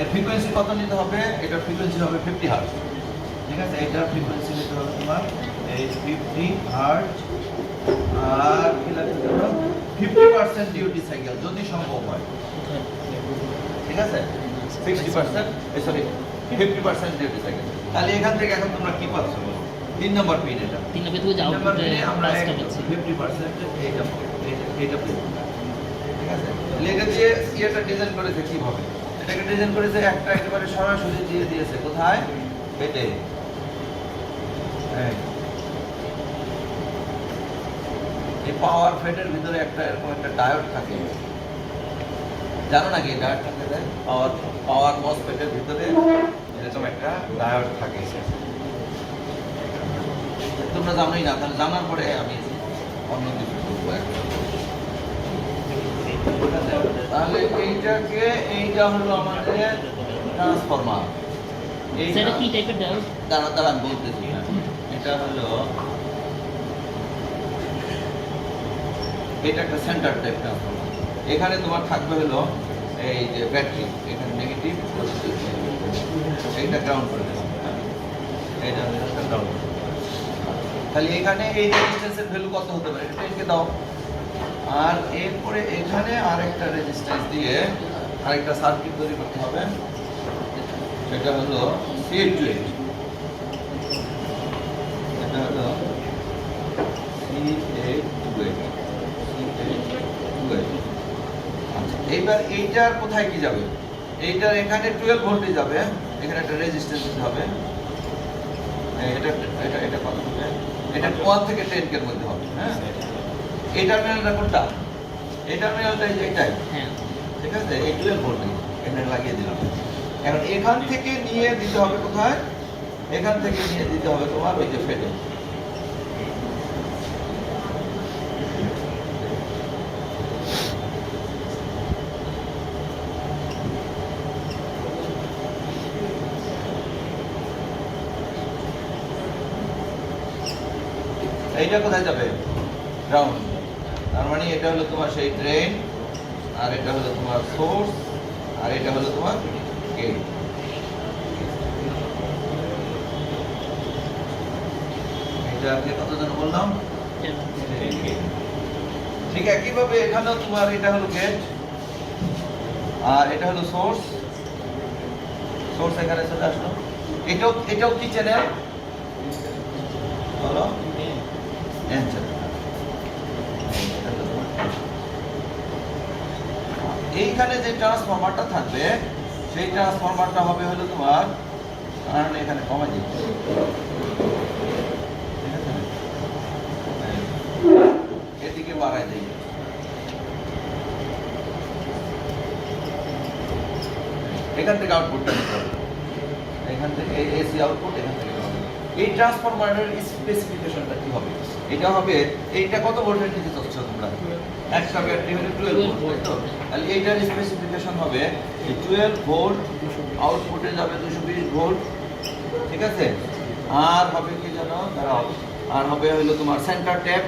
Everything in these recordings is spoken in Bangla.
এর ফ্রিকোয়েন্সি কত নিতে হবে? এটা ফ্রিকোয়েন্সি হবে 50 হার্টজ। ঠিক আছে, এটার ফ্রিকোয়েন্সি নিতে হবে তোমার এই 50 হার্টজ। আর কি লাগবে জানো? 50% ডিউটি সাইকেল যদি সম্ভব হয়। ঠিক আছে, 60% সরি 50% ডিউটি সাইকেল। তাহলে এখান থেকে এখন তোমরা কি পাচ্ছ? 3 নম্বর পিন এটা। 3 নম্বর থেকে আউটপুটে আমরা কাজটা পাচ্ছি 50% এইটা পেয়ে। ঠিক আছে, লেগে দিয়ে এটা ডিজাইন করেছে কিভাবে? এটাকে ডিজাইন করেছে একটা একেবারে সরাসরি দিয়ে দিয়েছে কোথায়? পেটে। এই পাওয়ার ফেডের ভিতরে একটা এরকম একটা ডায়োড থাকে, জানো নাকি? ডায়োড থাকে, পাওয়ার মসফেটের ভিতরে এরকম একটা ডায়োড থাকে। তোমরা জানোই না, তাহলে জানার পরে আমি অন্য কিছু করবো। তাহলে এইটা হলো আমাদের ট্রান্সফরমার। সেটা কি টাইপের ডায়োড? দাঁড়া আমি বলতেছি। এটা হলো এটা একটা সেন্টার টাইপ ট্রান্সফরমার। এখানে তোমার থাকবে হলো এই যে ব্যাটারি, এখানে নেগেটিভ পজিটিভ, এইটা গ্রাউন্ড করে দেবো। এইটা হলো গ্রাউন্ড। তাহলে এখানে এই রেজিস্ট্যান্সের ভ্যালু কত হতে পারে? এটা 10 কে দাও। আর এরপরে এখানে আরেকটা রেজিস্ট্যান্স দিয়ে আরেকটা সার্কিট তৈরি করতে হবে। সেটা হলো C828। এটা হলো C828। আচ্ছা, এইবার এইটার কোথায় কি যাবে? এইটার এখানে 12 ভোল্টে যাবে। এখানে একটা রেজিস্ট্যান্স দিতে হবে। এটা এটা এটা কত হবে? এটা 1 থেকে 10 এর মধ্যে হবে। হ্যাঁ, এই টার্মিনালটা কোনটা? এই টার্মিনালটা এইটাই। হ্যাঁ, ঠিক আছে, এই 12 ভোল্ট এখানে লাগিয়ে দিলাম। এখন এখান থেকে নিয়ে দিতে হবে কোথায়? এখান থেকে নিয়ে দিতে হবে তোমার ওই যে ফেটে। এইটা কোথায় যাবে? গ্রাউন্ড। তার মানে এটা হলো তোমার সেই ড্রেন, আর এটা হলো তোমার সোর্স, আর এটা হলো তোমার গেট। এটা আগে কত জন বললাম? ঠিক একইভাবে এখানেও তোমার এটা হলো গেট, আর এটা হলো সোর্স। সোর্স এখানে চলে আসলো। এটাও কি চ্যানেল? বলো। এইখানে যে ট্রান্সফরমারটা থাকবে সেই ট্রান্সফরমারটা হবে হলো তোমার, কারণ এখানে কমে দিচ্ছে, এদিকে বাড়াই দিই। এখান থেকে আউটপুটটা নিতে হবে, এখান থেকে এসি আউটপুট এখান থেকে। এই ট্রান্সফরমারের স্পেসিফিকেশনটা কি হবে? এটা হবে, এইটা কত ভোল্টের নিতে চাচ্ছ তোমরা? একটা ব্যাটারি হলে 12 ভোল্ট, তাই তো? তাহলে এইটার স্পেসিফিকেশন হবে 12 ভোল্ট, আউটপুটে যাবে 220 ভোল্ট। ঠিক আছে, আর হবে কি জানো? দাঁড়াও, আর হবে হলো তোমার সেন্টার ট্যাপ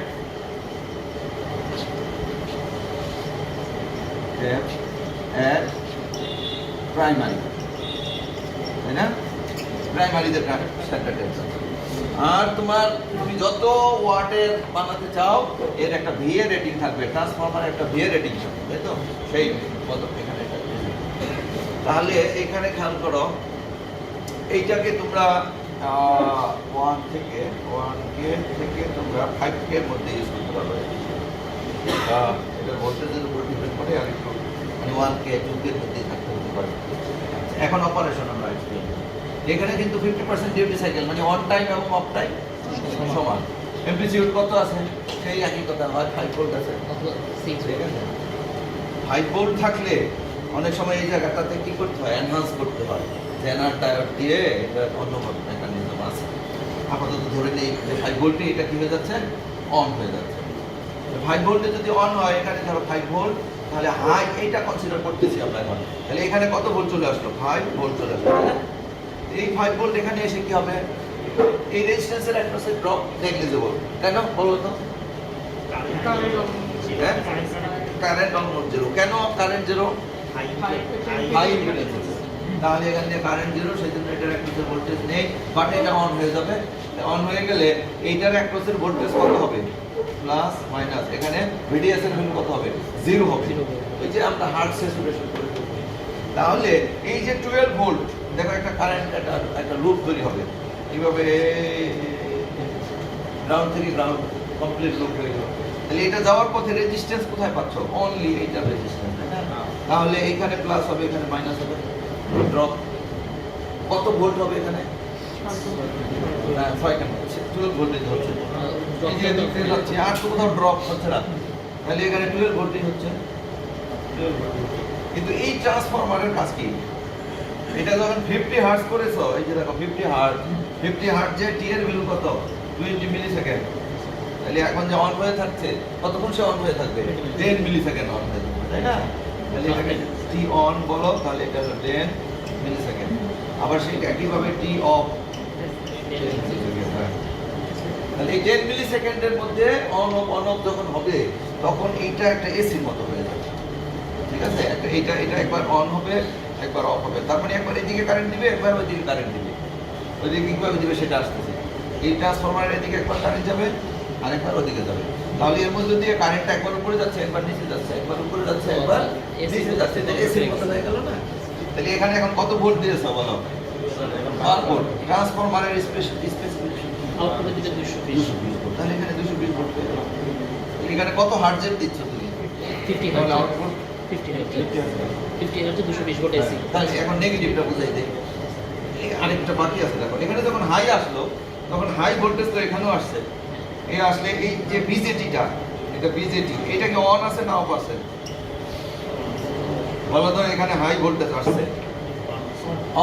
এট প্রাইমারি, তাই না? প্রাইমারিতে সেন্টার ট্যাপ। আর তোমার তুমি যত ওয়াটের বানাতে চাও এর একটা ভিএ রেটিং থাকবে, ট্রান্সফরমারের একটা ভিএ রেটিং থাকবে, তাই তো? সেই কত এখানে। তাহলে এখানে খেয়াল করো, এইটাকে তোমরা 1K থেকে তোমরা 5K এর মধ্যে ইউজ করতে পারবে। এটা ভোল্টেজের উপর ডিপেন্ড করে, আর একটু মানে 1K 2K এর মধ্যেই থাকতে হতে পারে। এখন অপারেশন আমরা এক্সপ্লেইন করি। এখানে কিন্তু 50% ডিউটি সাইকেল, মানে অন টাইম এবং অফ টাইম সমান। এমপ্লিটিউড কত আছে? সেই একই কথা, হয় 5 ভোল্ট আছে। ঠিক আছে, 5 ভোল্ট থাকলে অনেক সময় এই জায়গাটাতে কি করতে হয়? এনহান্স করতে হয়। জেনার ডায়োড দিয়ে এটা অন্য মেকানিজম আছে। আপাতত ধরে নেই যে 5 ভোল্টে এটা কি হয়ে যাচ্ছে? অন হয়ে যাচ্ছে। 5 ভোল্টে যদি অন হয়, এখানে ধরো 5 ভোল্ট, তাহলে হাই এইটা কনসিডার করতেছি আমরা এখন। তাহলে এখানে কত ভোল্ট চলে আসলো? 5 ভোল্ট চলে আসলো। এই 5 ভোল্ট এখানে এসে কি হবে? এই রেজিস্ট্যান্সের একটা ড্রপ নেগলিজিবল। কেন বলো তো? Current almost zero. কেন কারেন্ট জিরো? High impedance. তাহলে এখান দিয়ে কারেন্ট জিরো, সেই জন্য এটার অ্যাক্রসের ভোল্টেজ নেই, বাট এটা অন হয়ে যাবে। অন হয়ে গেলে এইটার অ্যাক্রসের ভোল্টেজ কত হবে? প্লাস মাইনাস, এখানে ভিডিএস এর ভ্যালু কত হবে? 0 হবে। ওই যে আমরা হার্ট স্যাচুরেশন করে দেব। তাহলে এই যে 12 ভোল্ট, দেখো একটা কারেন্ট একটা লুপ তৈরি হবে এইভাবে, গ্রাউন্ড থেকে গ্রাউন্ড কমপ্লিট লুপ হয়ে গেল। তাহলে এটা যাওয়ার পথে রেজিস্ট্যান্স কোথায় পাচ্ছ? অনলি এইটা রেজিস্ট্যান্স, তাই না? তাহলে এখানে প্লাস হবে, এখানে মাইনাস হবে, ড্রপ কত ভোল্ট হবে এখানে? 12 ভোল্টেজ হচ্ছে, এই যে এদিক থেকে যাচ্ছে, আর তো কোথাও ড্রপ হচ্ছে না, তাহলে এখানে 12 ভোল্টেজ হচ্ছে। কিন্তু এই ট্রান্সফরমারের কাজ কি? এটা যখন 50 হার্টজ করেছো, এই যে দেখো 50 হার্টজে টি এর ভ্যালু কত? 20 মিলি সেকেন্ড। তাহলে এখন যে অন হয়ে থাকছে, কতক্ষণ সে অন হয়ে থাকবে? 10 মিলি সেকেন্ড অন হয়ে থাকবে, তাই না? তাহলে এটাকে টি অন বলো, তাহলে এটা হলো 10 মিলি সেকেন্ড। আবার সেই একইভাবে টি অফ, তাহলে এই 10 মিলি সেকেন্ডের মধ্যে অন অফ যখন হবে, তখন এইটা একটা এসির মতো হয়ে যাবে, ঠিক আছে? এটা একবার অন হবে, একবার অফ হবে, তার মানে একবার এদিকে কারেন্ট দিবে, একবার ওইদিকে কারেন্ট দিবে। ওইদিকে কিভাবে দিবে সেটা আসতেছে। এই ট্রান্সফরমারের এদিকে একবার কারেন্ট যাবে, আরেকবার ওদিকে যাবে। তাহলে এর মধ্যে দিয়ে কারেন্টটা একবার উপরে যাচ্ছে, একবার নিচে যাচ্ছে, একবার উপরে যাচ্ছে, একবার নিচে যাচ্ছে, এটা এসির মতো হয়ে গেল না? তাহলে এখানে এখন কত ভোল্ট দিয়েছে বলো? 12 ভোল্ট। ট্রান্সফরমারের স্পেসিফিকেশন আউটপুটে দিতে 220 ভোল্ট, তাহলে এখানে 220 ভোল্ট হয়ে গেল। এখানে কত হার্টজের দিচ্ছ তুমি? 50 তাহলে hertz, output 50 hertz 220 volt AC. তাহলে এখন নেগেটিভটা বুঝাই দেই। আরেকটা বাকি আছে, দেখো এখানে যখন হাই আসলো, তখন হাই ভোল্টেজ তো এখানেও আসছে। এই আসলে এই যে বিজেটিটা, এটা বিজেটি, এটা কি অন আছে না অফ আছে? বলো তো, এখানে হাই ভোল্টেজ আসছে,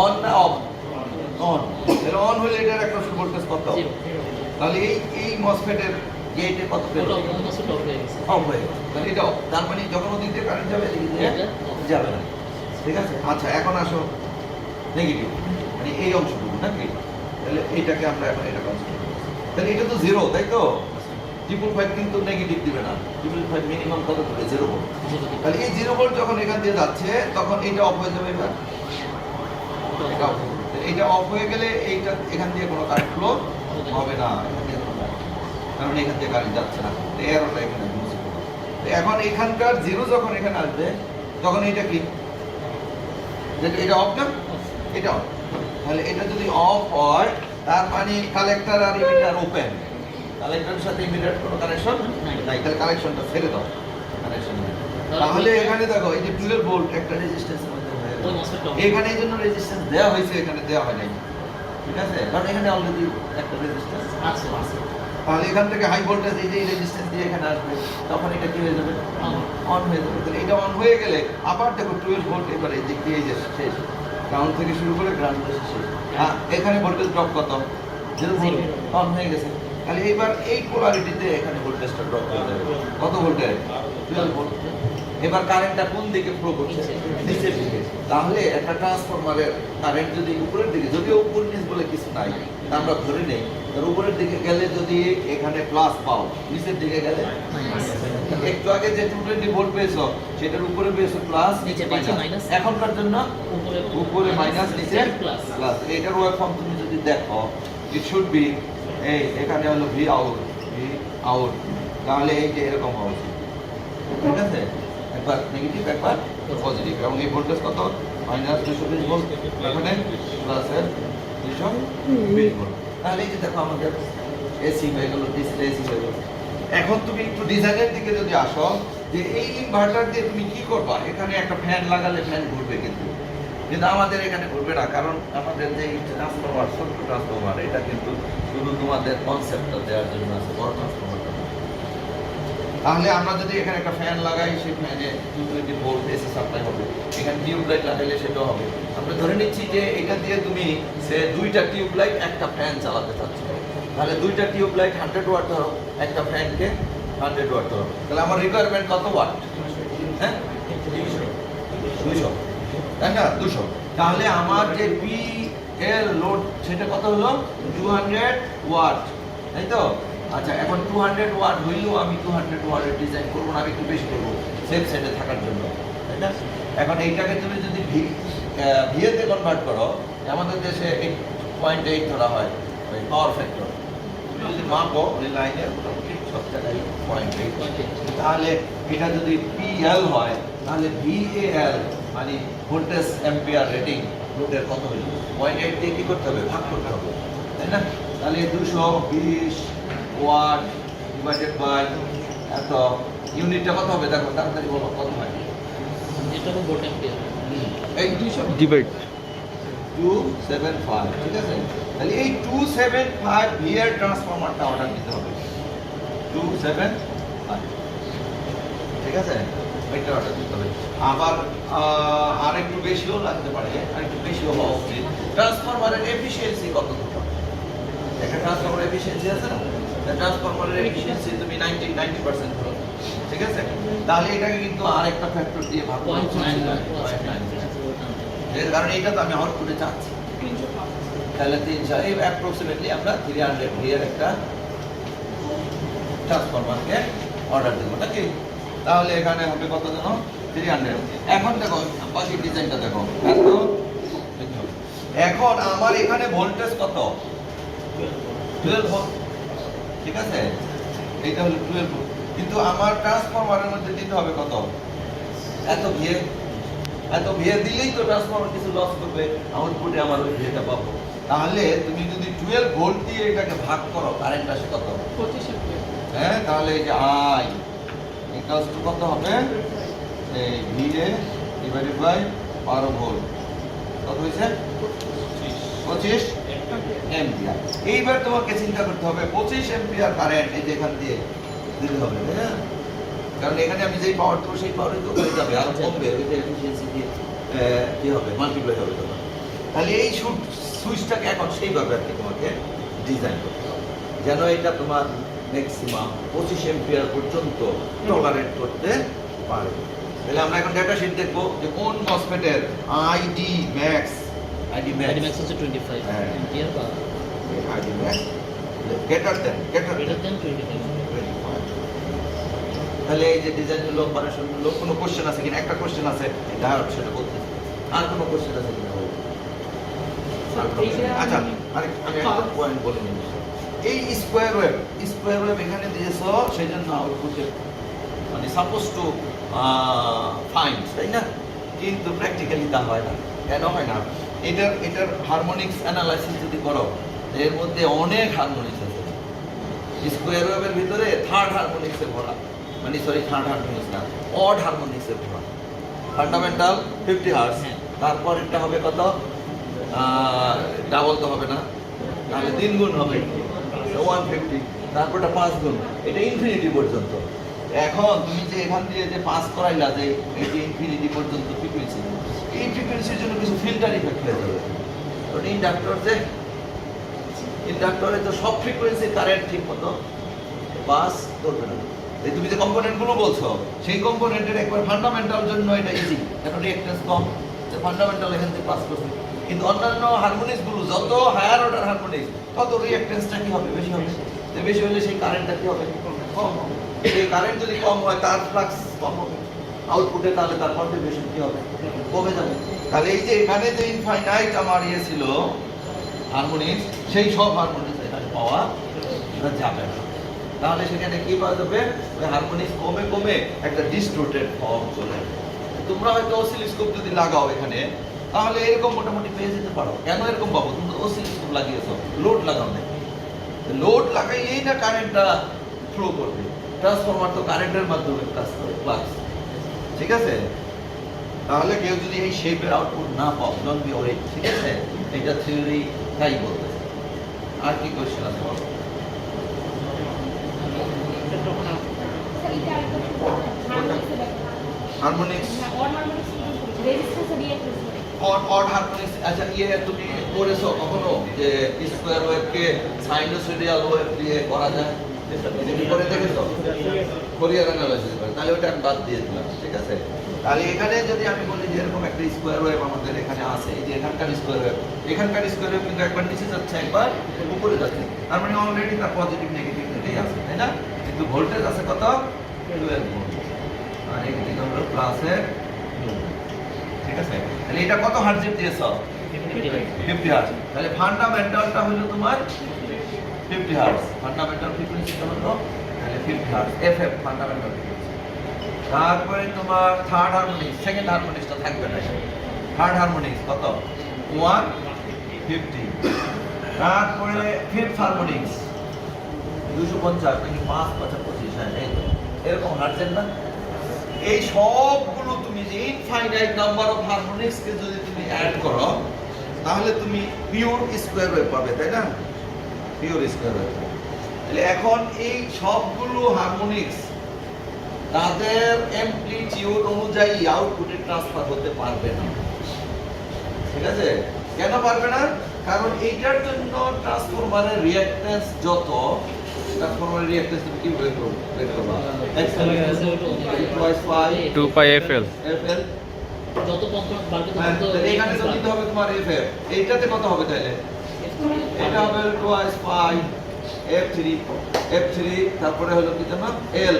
অন না অফ? অন। তাহলে অন হলে এটার একটা ভোল্টেজ কত? তাহলে এই মসফেটের গেটে কত পেল? অফ হয়ে গেছে। তাহলে এটা off। তার মানে যখন ওদিক দিয়ে কারেন্ট যাবে, এদিক দিয়ে যাবে না, ঠিক আছে? আচ্ছা, এখন আসো নেগেটিভ, মানে এই অংশটুকু নাকি? তাহলে এইটাকে আমরা এখন এটা কনসিডার করব। তাহলে এটা তো 0, তাই তো? 555 কিন্তু নেগেটিভ দিবে না, 555 মিনিমাম কত হবে? 0 ভোল্ট। তাহলে এই 0 ভোল্ট যখন এখান দিয়ে যাচ্ছে, তখন এইটা অফ হয়ে যাবে। এবার এটা অফ, এইটা অফ হয়ে গেলে এইটা এখান দিয়ে কোনো কারেন্ট ফ্লো হবে না, এখান দিয়ে কোনো current, কারণ এখান দিয়ে কারেন্ট যাচ্ছে না, এরটা এখানে বুঝতে হবে। তো এখন এখানকার 0 যখন এখানে আসবে, তখন এটা কি? এটা অফ না? এটা অফ। তাহলে এটা যদি অফ হয়, তার মানে কালেক্টর আর ইমিটার ওপেন, কালেক্টরের সাথে ইমিটার কোনো কানেকশন নাই, তাহলে কানেকশনটা ছেড়ে দাও, কানেকশন নাই। তাহলে এখানে দেখো এই যে 12 ভোল্ট একটা রেজিস্ট্যান্সের মধ্যে হয়ে গেল। এখানে এই জন্য রেজিস্ট্যান্স দেওয়া হয়েছে, এখানে দেওয়া হয় নাই, ঠিক আছে? কারণ এখানে অলরেডি একটা রেজিস্ট্যান্স আছে। তাহলে এখান থেকে হাই ভোল্টেজ এই যে রেজিস্ট্যান্স দিয়ে এখানে আসবে, তখন এটা কি হয়ে যাবে? অন হয়ে যাবে। তাহলে এটা অন হয়ে গেলে আবার দেখো 12 ভোল্ট এবারে এই দিক দিয়ে এই যে শেষ, গ্রাউন্ড থেকে শুরু করে গ্রাউন্ড এসে শেষ। এখানে ভোল্টেজ ড্রপ কত? 0 ভোল্ট, অন হয়ে গেছে। তাহলে এবার এই পোলারিটিতে এখানে ভোল্টেজটা ড্রপ হয়ে যাবে, কত ভোল্টে? 12 ভোল্ট। এবার কারেন্টটা কোন দিকে ফ্লো করছে? নিচের দিকে। তাহলে একটা ট্রান্সফরমারের কারেন্ট যদি উপরের দিকে, যদিও উপর নিচ বলে কিছু নাই, তা আমরা ধরে নেই, তার উপরের দিকে গেলে যদি এখানে প্লাস পাও, নিচের দিকে গেলে একটু আগে যে 220 ভোল্ট পেয়েছো, সেটার উপরে পেয়েছো প্লাস, নিচে পেয়েছো মাইনাস। এখনকার জন্য উপরে মাইনাস, নিচে প্লাস। এটার ওয়েভ ফর্ম তুমি যদি দেখো, ইট শুড বি এই এখানে হলো ভি আউট, তাহলে এই যে এরকম হবে, ঠিক আছে? একবার নেগেটিভ, একবার পজিটিভ, এবং এই ভোল্টেজ কত? মাইনাস 220 ভোল্ট, এখানে প্লাসের 220 ভোল্ট। তাহলে এই যে দেখো আমাদের এসি হয়ে গেল, ডিসপ্লে এসি হয়ে গেল। এখন তুমি একটু ডিজাইনের দিকে যদি আসো, যে এই ইনভার্টার দিয়ে তুমি কি করবা? এখানে একটা ফ্যান লাগালে ফ্যান ঘুরবে, কিন্তু আমাদের এখানে ঘুরবে না, কারণ আমাদের যে ট্রান্সফরমার, ছোট্ট ট্রান্সফরমার, এটা কিন্তু শুধু তোমাদের কনসেপ্টটা দেওয়ার জন্য আছে, বড় ট্রান্সফরমারটা। তাহলে আমরা যদি এখানে একটা ফ্যান লাগাই, সেই ফ্যানে 220 ভোল্ট এসি সাপ্লাই হবে, এখানে টিউব লাইট লাগাইলে সেটাও হবে। আমরা ধরে নিচ্ছি যে এটা দিয়ে তুমি সে 2টা টিউব লাইট একটা ফ্যান চালাতে চাচ্ছ, তাহলে 2টা টিউব লাইট 100 ওয়াট ধরো, একটা ফ্যানকে 100 ওয়াট ধরো, তাহলে আমার রিকোয়ারমেন্ট কত ওয়াট? হ্যাঁ, 200, তাই না? 200। তাহলে আমার যে পি এর লোড, সেটা কত হলো? 200 ওয়াট, তাই তো? আচ্ছা, এখন 200 ওয়াট হইলেও আমি 200 ওয়াটের ডিজাইন করবো না, আমি একটু বেশি করবো সেফ সাইডে থাকার জন্য, তাই না? এখন এইটাকে তুমি যদি ভিএতে কনভার্ট করো, আমাদের দেশে 8.8 ধরা হয় ওই পাওয়ার ফ্যাক্টর। তুমি যদি মাপো ওই লাইনে মোটামুটি সব জায়গায় 0.8, তাহলে এটা যদি পিএল হয় তাহলে ভিএল মানে ভোল্টেজ অ্যাম্পিয়ার রেটিং লোডের কত হইল 0.8 দিয়ে কি করতে হবে, ভাগ করতে হবে, তাই না? তাহলে 220 ওয়াট ডিভাইডেড বাই এত, ইউনিটটা কত হবে দেখো, তাড়াতাড়ি বলো কত হয়। এটা হলো ভোল্ট অ্যাম্পিয়ার। এই 200 ডিভাইড 275, ঠিক আছে? তাহলে এই 275 ভিআর ট্রান্সফরমারটা অর্ডার দিতে হবে, 275, ঠিক আছে? এটা অর্ডার দিতে হবে। আবার আর একটু বেশিও লাগতে পারে, আর একটু বেশিও হওয়া উচিত। ট্রান্সফরমারের এফিশিয়েন্সি কত হবে? একটা ট্রান্সফরমারের এফিশিয়েন্সি আছে না, ট্রান্সফরমারের এফিশিয়েন্সি তুমি 90% ধরো, ঠিক আছে? তাহলে এটাকে কিন্তু আরেকটা ফ্যাক্টর দিয়ে ভাগ করতে হবে, 0.9, এর কারণ এটা তো আমি আউটপুটে চাচ্ছি, তাহলে 300 এই অ্যাপ্রক্সিমেটলি আমরা 300 ভিআর একটা ট্রান্সফরমারকে অর্ডার দেবো নাকি? তাহলে এখানে হবে কত জানো, 300। এখন দেখো বাকি ডিজাইনটা দেখো, এখন আমার এখানে ভোল্টেজ কত, 12 ভোল্ট, ঠিক আছে? এইটা হলো 12 ভোল্ট, কিন্তু আমার ট্রান্সফরমারের মধ্যে দিতে হবে কত, এত ভিএ। এত ভিএ দিলেই তো ট্রান্সফরমার কিছু লস করবে, আউটপুটে আমার ওই ভিএটা পাবো। তাহলে তুমি যদি 12 ভোল্ট দিয়ে এটাকে ভাগ করো, কারেন্ট আসে কত, 25 অ্যাম্পিয়ার। হ্যাঁ? তাহলে এই যে আই ইকুয়ালস টু কত হবে, এই ভিএ ডিভাইডেড বাই 12 ভোল্ট, কত হয়েছে 25 অ্যাম্পিয়ার। এইবার তোমাকে চিন্তা করতে হবে 25 অ্যাম্পিয়ার কারেন্ট এই যে এখান দিয়ে দিতে হবে, তাই না? কারণ এখানে আমি যেই পাওয়ার দেবো সেই পাওয়ারই তো হয়ে যাবে, আর কমবে, ওইটা এফিসিয়েন্সি দিয়ে কি হবে, মাল্টিপ্লাই হবে তোমার। তাহলে এই সুইচটাকে এখন সেইভাবে আর কি তোমাকে ডিজাইন করতে হবে যেন এটা তোমার ম্যাক্সিমাম 25 অ্যাম্পিয়ার পর্যন্ত টলারেট করতে পারে। তাহলে আমরা এখন ডেটা শিট দেখবো যে কোন মসফেটের আইডি ম্যাক্স আইডি ম্যাক্স হচ্ছে 25 হ্যাঁ। অ্যাম্পিয়ার বা ID max greater than greater than 25। তাহলে এই যে ডিজাইন হলো, অপারেশন হলো, কোনো কোশ্চেন আছে কিনা, একটা কোশ্চেন আছে এটা সেটা বলতে, আর কোনো কোশ্চেন আছে কিনা বলতে। আচ্ছা আমি একটা পয়েন্ট বলে নিই, এই স্কোয়ার ওয়েভ এখানে দিয়েছো সেই জন্য আউটপুটে মানে সাপোজ টু ফাইন্ড, তাই না? কিন্তু প্র্যাকটিক্যালি তা হয় না। কেন হয় না? এটার হারমোনিক্স অ্যানালাইসিস যদি করো, এর মধ্যে অনেক হারমোনিক্স আছে। স্কোয়ার ওয়েভের ভিতরে থার্ড হারমোনিক্সে ভরা, মানে সরি থার্ড হারমোনিক্স না, অড হারমোনিক্সে ভরা। ফান্ডামেন্টাল 50 হার্টজ, তারপর এটা হবে কত, ডাবল তো হবে না, তাহলে 3 গুণ হবে 150, তারপরটা 5 গুণ, এটা ইনফিনিটি পর্যন্ত। এখন তুমি যে এখান দিয়ে যে পাস করাইলা যে এটি ইনফিনিটি পর্যন্ত ফ্রিকোয়েন্সি, এই ফ্রিকোয়েন্সির জন্য কিছু ফিল্টার ইফেক্ট হয়ে যাবে। কারণ ইন্ডাক্টরে তো সব ফ্রিকোয়েন্সি কারেন্ট ঠিক মতো পাস করবে না। এই তুমি যে কম্পোনেন্টগুলো বলছো সেই কম্পোনেন্টের একবার ফান্ডামেন্টাল জন্য এটা ইজি, কারণ রিঅ্যাকট্যান্স কম, যে ফান্ডামেন্টাল এখান থেকে পাস করবে। কিন্তু অন্যান্য হারমোনিক্সগুলো যত হায়ার অর্ডার হারমোনিক্স তত রিঅ্যাকট্যান্সটা কি হবে, বেশি হবে। বেশি হলে সেই কারেন্টটা কি হবে, কম হবে। এই কারেন্ট যদি কম হয় তার ফ্লাক্স কম হবে আউটপুটে, তাহলে তার কন্ট্রিবিউশন কি হবে, কমে যাবে। তাহলে এই যে এখানে যে ইনফাইনাইট আমার ইয়ে ছিল হারমোনিক্স, সেই সব হারমোনিক্স এখানে পাওয়া যাবে না। তাহলে সেখানে কি পাওয়া যাবে, ওই হারমোনিক্স কমে কমে একটা ডিস্টোর্টেড ফর্ম চলে আসবে। তোমরা হয়তো অসিলোস্কোপ যদি লাগাও এখানে, তাহলে এরকম মোটামুটি পেয়ে যেতে পারো। কেন এরকম পাবো, তুমি তো অসিলোস্কোপ লাগিয়েছো, লোড লাগাও না। লোড লাগাইলেই না কারেন্টটা ফ্লো করবে। ট্রান্সফরমার তো কারেন্টের মাধ্যমে কাজ করে, ফ্লাক্স, ঠিক আছে? তাহলে কেউ যদি এই শেপের আউটপুট না পাও, ডোন্ট বি ওয়ারিড, ঠিক আছে? এটা থিওরি তাই বলতেছে। আর কি কোশ্চেন আছে বলো? হারমোনিক্স অড হারমোনিক্স, আচ্ছা ইয়ে তুমি করেছো কখনো যে স্কোয়ার ওয়েভকে সাইনোসয়েডিয়াল ওয়েভ দিয়ে করা যায়? তুমি করে দেখেছো? ফোরিয়ার অ্যানালাইসিস করে, তাহলে ওটা আমি বাদ দিয়ে দিলাম, ঠিক আছে? তাহলে এখানে যদি আমি বলি যে এরকম একটা স্কোয়ার ওয়েভ আমাদের এখানে আছে, এই যে এখানকার স্কোয়ার ওয়েভ কিন্তু একবার নিচে যাচ্ছে, একবার উপরে যাচ্ছে, তার মানে অলরেডি তার পজিটিভ নেগেটিভ দুটোই আছে, তাই না? কিন্তু ভোল্টেজ আছে কত, 12 ভোল্ট, আর এদিকে হলো প্লাসের, ঠিক ঠিক আছে, তাহলে এটা কত হার্টজে দিয়েছ? 50 হার্টজ। তাহলে ফান্ডামেন্টালটা হলো তোমার 50 হার্টজ, ফান্ডামেন্টাল ফ্রিকোয়েন্সিটা হলো তাহলে 50 হার্টজ, এফএফ ফান্ডামেন্টাল ফ্রিকোয়েন্সি। তারপরে তোমার থার্ড হারমোনিক্স, সেকেন্ড হারমোনিক্সটা থাকবে না। থার্ড হারমোনিক্স কত? 150। তারপরে ফিফথ হারমোনিক্স 250 নাকি 5 25, হ্যাঁ এই তো এরকম হার্টজের না। এই সবগুলো তুমি যে ইনফাইনাইট নাম্বার অফ হারমোনিক্সকে যদি তুমি অ্যাড করো তাহলে তুমি পিওর স্কোয়ার ওয়েভ পাবে, তাই না? Pure square wave. তাহলে এখন এই সবগুলো হারমোনিক্স তাদের অ্যামপ্লিটিউড অনুযায়ী আউটপুটে ট্রান্সফার হতে পারবে না, ঠিক আছে? কেন পারবে না? কারণ এইটার জন্য ট্রান্সফরমারের রিঅ্যাকট্যান্স যত, ট্রান্সফরমারের রিঅ্যাকট্যান্স তুমি কি বের করবা? টু পাই FL FL যত কম্পাউন্ড বাড়বে হ্যাঁ, তত তাহলে এখানে তো দিতে হবে তোমার FF। এইটাতে কত হবে তাহলে? এটা হবে twice pi F3, তারপরে হলো কি জানো? L।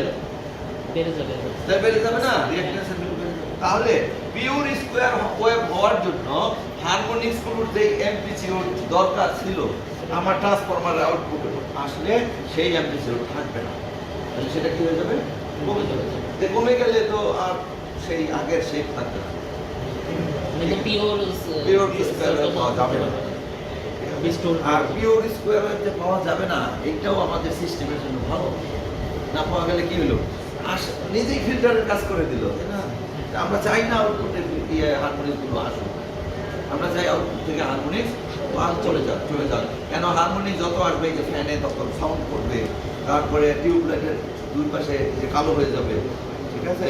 বেড়ে যাবে। তাই বেড়ে যাবে না রিঅ্যাকট্যান্সের ভ্যালু বেড়ে যাবে। তাহলে পিওর স্কোয়ার ওয়েভ হওয়ার জন্য হারমোনিক্স গুলোর যে অ্যামপ্লিটিউড দরকার ছিল আমার ট্রান্সফরমারের আউটপুট আসলে সেই অ্যামপ্লিটিউড থাকবে না, তাহলে সেটা কি হয়ে যাবে? কমে যাবে। তো কমে গেলে তো আর সেই আগের শেপ থাকবে না, মানে পিওর পিওর স্কোয়ার ওয়েভ পাওয়া যাবে না। রিস্টোর আর পিওর স্কোয়ার ওয়েভ যে পাওয়া যাবে না এইটাও আমাদের সিস্টেমের জন্য ভালো না। পাওয়া গেলে কি হলো? নিজেই ফিল্টারের কাজ করে দিল, তাই না? আমরা চাই না আউটপুটে হারমোনিক্স গুলো আসুক, আমরা চাই আউটপুট থেকে হারমোনিক্স চলে যাক। কেন হারমোনিক্স যত আসবে এই যে ফ্যানে তত সাউন্ড করবে, তারপরে টিউবলাইটের দুই পাশে যে কালো হয়ে যাবে, ঠিক আছে?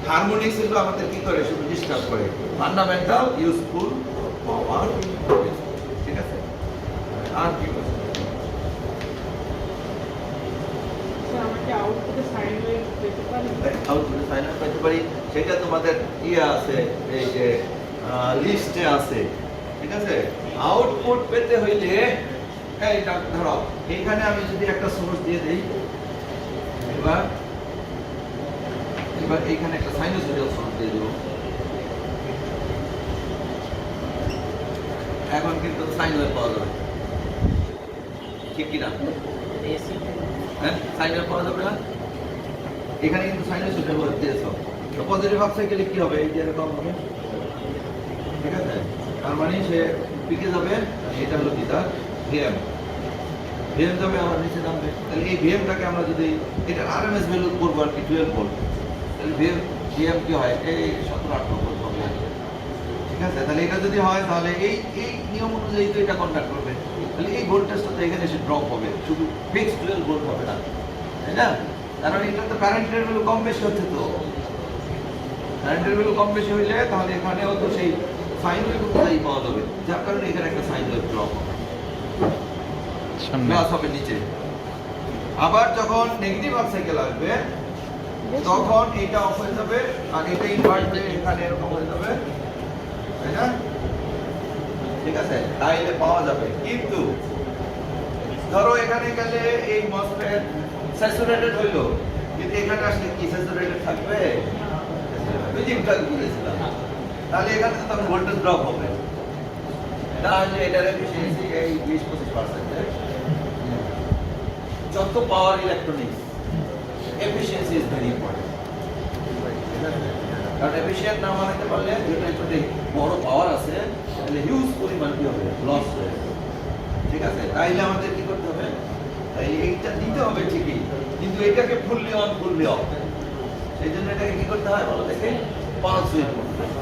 হারমোনিক্স কিন্তু আমাদের কি করে? শুধু ডিস্টার্ব করে। ফান্ডামেন্টাল ইউজফুল পাওয়ার, ঠিক আছে? আর কি বলছে? আউটপুটে সাইন ওয়েভ পেতে পারি? আউটপুটে সাইন আপ পেতে পারি, সেটা তোমাদের ইয়ে আছে, এই যে লিস্টে আছে, ঠিক আছে? আউটপুট পেতে হইলে এইটা ধরো এইখানে আমি যদি একটা সোর্স দিয়ে দেই, এবার এইখানে একটা সাইনোসয়েডাল সোর্স দিয়ে দেবো, এখন কিন্তু সাইন ওয়েভ পাওয়া যাবে, ঠিক কিনা? এসি হ্যাঁ, সাইন ওয়েভ পাওয়া যাবে না? এখানে কিন্তু সাইনোসয়েডাল ওয়েভ দিয়েছো, তো পজিটিভ হাফ সাইকেলে কি হবে? এই যে এরকম হবে, ঠিক আছে? তার মানে সে পিকে যাবে, এটা হলো কি তার ভিএম যাবে, আমার নিচে নামবে। তাহলে এই ভিএমটাকে আমরা যদি এটা আরএমএস ভ্যালু করবো আর কি 12 ভোল্ট, তাহলে ভিএম কি হয়? এই 17-18 ভোল্ট হবে, ঠিক আছে? তাহলে এটা যদি হয় তাহলে এই নিয়ম অনুযায়ী তো এটা কন্ডাক্ট করবে, তাহলে এই ভোল্টেজটা তো এখানে এসে ড্রপ হবে, শুধু ফিক্সড 12 ভোল্ট হবে না, তাই না? কারণ এটা তো কারেন্টের ভ্যালু কম বেশি হচ্ছে, তো কারেন্টের ভ্যালু কম বেশি হইলে তাহলে এখানেও তো সেই সাইন ওয়েভ অনুযায়ী পাওয়া যাবে, যার কারণে এখানে একটা সাইন ওয়েভ ড্রপ হবে, সামনে প্লাস হবে নিচে। আবার যখন নেগেটিভ হাফ সাইকেল আসবে তখন এটা অফ হয়ে যাবে আর এটা ইনভার্ট হয়ে এখানে এরকম হয়ে যাবে, তাই না? ঠিক আছে, তাইলে পাওয়া যাবে। কিন্তু ধরো এখানে গেলে এই মসফেট স্যাচুরেটেড হইলো, কিন্তু এখানে আসলে কি স্যাচুরেটেড থাকবে? ফিজিক্সটা বুঝেছিলাম, তাহলে এখানে তো তখন ভোল্টেজ ড্রপ হবে, তাহলে এটার এফিসিয়েন্সি এই 20-25%। যত power electronics efficiency is very important, কারণ এফিসিয়েন্ট না বানাতে পারলে যেটা একটু বড় পাওয়ার আছে তাহলে হিউজ পরিমাণ কি হবে? লস হয়ে যাবে, ঠিক আছে? তাইলে আমাদের কি করতে হবে? তাইলে এইটা দিতে হবে ঠিকই, কিন্তু এটাকে ফুললি অন ফুললি অফ, সেই জন্য এটাকে কি করতে হয় বলো দেখে? পালস উইথ করতে হবে।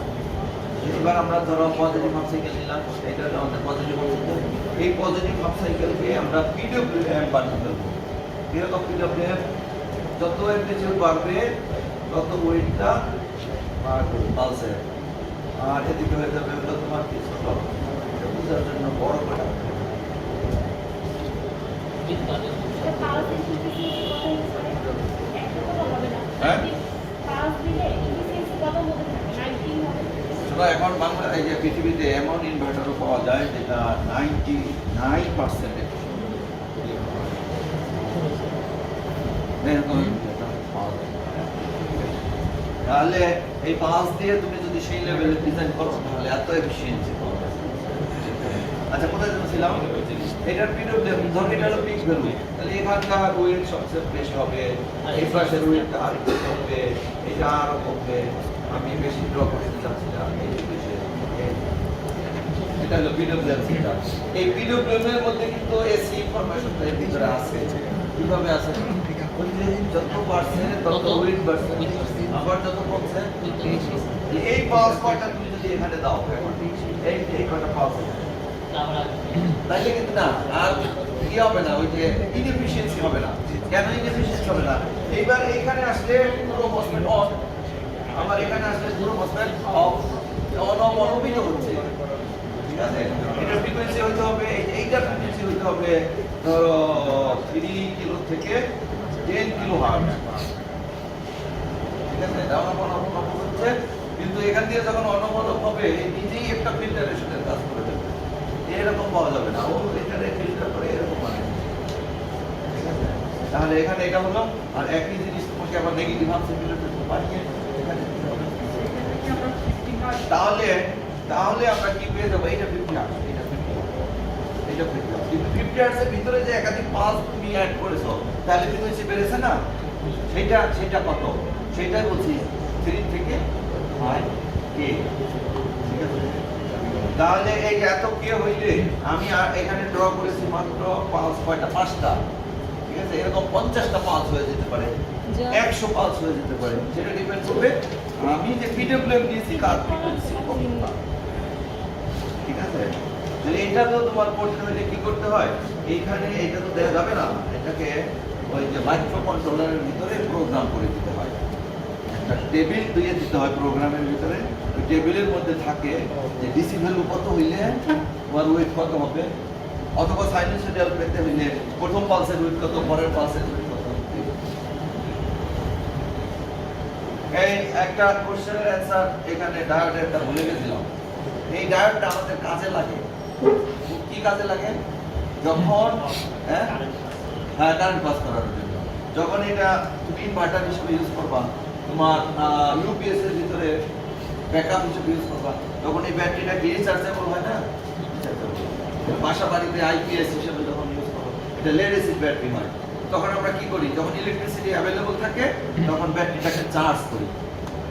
এবার আমরা ধরো পজিটিভ হাফ সাইকেল নিলাম, এটা হলো আমাদের পজিটিভ হাফ সাইকেল। এই পজিটিভ হাফ সাইকেলকে আমরা পিডব্লিউএম বানিয়ে দেবো। এরকম পিডব্লিউএম যত অ্যাম্পলিটিউড বাড়বে তত ওয়েটটা বাড়বে পালসের, আর এদিকে হয়ে যাবে হলো তোমার কি ছোট, এটা বোঝার জন্য বড় করে এটা পাওয়ার এফিসিয়েন্সি কত হবে? একটা কথা হবে না। হ্যাঁ? পাওয়ার দিলে এফিসিয়েন্সি কত হবে? 19 হবে। শুধু এখন বাংলা এই যে পৃথিবীতে এমন ইনভার্টারও পাওয়া যায় যেটা 99% এরকম ইনভার্টার পাওয়া যায়। তাহলে এই পালস দিয়ে তুমি যদি সেই লেভেলের ডিজাইন করো তাহলে এত এফিসিয়েন্সি পাওয়া যাবে। আচ্ছা কোথায় ছিলাম? এটার পিডব্লিউএম ধর এটা হলো পিক ভ্যালু, তাহলে এখানকার ওয়েট সবচেয়ে বেশি হবে, এই পাশের ওয়েটটা আর একটু কমবে, এটা আরো কমবে। আমি বেশি ড্র করতে চাচ্ছিলাম এই বিষয়ে। এটা হলো পিডব্লিউএম সেটা। এই পিডব্লিউএম এর মধ্যে কিন্তু এসি ইনফরমেশনটা এর ভিতরে আছে। কিভাবে আছে? ওই যে যত বাড়ছে তত ওয়েট বাড়ছে, আবার যত কমছে এই পাওয়ার কয়টা তুমি যদি এখানে দাও এই কয়টা পাওয়ার তাইলে কিন্তু না আর কি হবে না, ওই যে ইনএফিশিয়েন্সি হবে না। কেন ইনএফিশিয়েন্সি হবে না? এইবার এইখানে আসলে পুরো মসফেট অন, আবার এখানে আসলে পুরো মসফেট অফ, অনবিত হচ্ছে। ঠিক আছে, এটার ফ্রিকোয়েন্সি হইতে হবে, এইটার ফ্রিকোয়েন্সি হইতে হবে ধরো 3 কিলো থেকে 10 কিলো হার্টজ। ঠিক আছে, এটা অনবরত হচ্ছে, কিন্তু এখান দিয়ে যখন অনবরত হবে নিজেই একটা ফিল্টারেশনের কাজ করে দেবে। এরকম পাওয়া যাবে না, ও এখানে ফিল্টার করে এরকম মানে। ঠিক আছে, তাহলে এখানে এটা হলো, আর একই জিনিস তোমাকে আবার নেগেটিভ আনসার ফিল্টার বানিয়ে এখানে তাহলে তাহলে আমরা কি পেয়ে যাবো? এটা 50 আর্টস, এটা 50, এটা 50। কিন্তু 50 আর্টসের ভিতরে যে একাধিক পালস তুমি অ্যাড করেছো তাহলে ফ্রিকোয়েন্সি বেড়েছে না? সেটা কত? সেটাই বলছি 3 থেকে 5 কে। ঠিক আছে, তাহলে এই এত কে হইলে আমি এখানে ড্র করেছি মাত্র পালস কয়টা? 5টা। ঠিক আছে, এরকম 50টা পালস হয়ে যেতে পারে, 100 পালস হয়ে যেতে পারে। সেটা ডিপেন্ড করবে আমি যে পিডব্লিউএম দিয়েছি কার ফ্রিকোয়েন্সি কতটা। ঠিক আছে, তাহলে এটা তো তোমার করতে হলে কি করতে হয়? এইখানে এটা তো দেওয়া যাবে না, এটাকে ওই যে মাইক্রো কন্ট্রোলারের ভিতরে প্রোগ্রাম করে দিতে হয়। একটা টেবিল দিয়ে দিতে হয় প্রোগ্রামের ভিতরে। ওই টেবিলের মধ্যে থাকে যে ডিসি ভ্যালু কত হইলে তোমার ওয়েট কত হবে, অথবা সাইনুসয়েডাল পেতে হইলে প্রথম পালসের ওয়েট কত, পরের পালসের ওয়েট কত। এই একটা কোশ্চেনের অ্যানসার এখানে ডায়োডেরটা ভুলে গেছিলাম। এই ডায়োডটা আমাদের কাজে লাগে। কি কাজে লাগে? যখন কারেন্ট পাস করার জন্য, যখন এটা তুমি ইনভার্টার হিসেবে ইউজ করবা, তোমার ইউপিএস এর ভিতরে ব্যাকআপ হিসেবে ইউজ করবা, তখন এই ব্যাটারিটা কি রিচার্জেবল হয় না? বাসা বাড়িতে আইপিএস হিসেবে যখন ইউজ করো, এটা লেড অ্যাসিড ব্যাটারি হয়। তখন আমরা কি করি? যখন ইলেকট্রিসিটি অ্যাভেলেবল থাকে তখন ব্যাটারিটাকে চার্জ করি।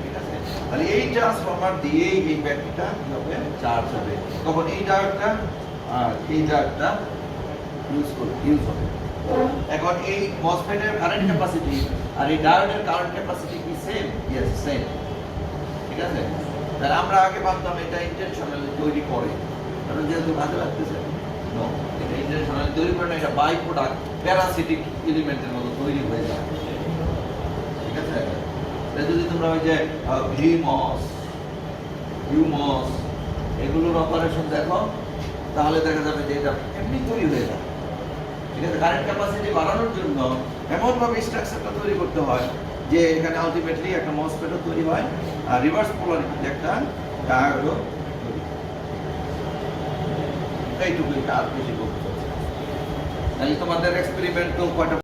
ঠিক আছে, তাহলে এই ট্রান্সফরমার দিয়েই এই ব্যাটারিটা কি হবে? চার্জ হবে। তখন এই ডায়োডটা আর এই ডায়োডটা ইউজ হবে। এখন এই মসফেটের কারেন্ট ক্যাপাসিটি আর এই ডায়োডের কারেন্ট ক্যাপাসিটি কি সেম? Yes, same. ঠিক আছে, তাহলে আমরা আগে ভাবতাম এটা ইন্টেনশনালি তৈরি করে, কারণ যেহেতু কাজে লাগতেছে। নো, এটা ইন্টেনশনালি তৈরি করে না, এটা বাই প্রোডাক্ট প্যারাসিটিক এলিমেন্টের মতো তৈরি হয়ে যায়। ঠিক আছে, এটা যদি তোমরা ওই যে ভিমস, হিউমস এগুলোর অপারেশন দেখো তাহলে দেখা যাবে যে এটা এমনি তৈরি হয়ে যায়। ঠিক আছে, কারেন্ট ক্যাপাসিটি বাড়ানোর জন্য এমনভাবে স্ট্রাকচারটা তৈরি করতে হয় যে এখানে আলটিমেটলি একটা মসফেটও তৈরি হয় আর রিভার্স পোলারিটিতে একটা ডায়োডও তৈরি হয়। এইটুকুই, আর বেশি করতে। তাহলে তোমাদের এক্সপেরিমেন্ট তো কয়টা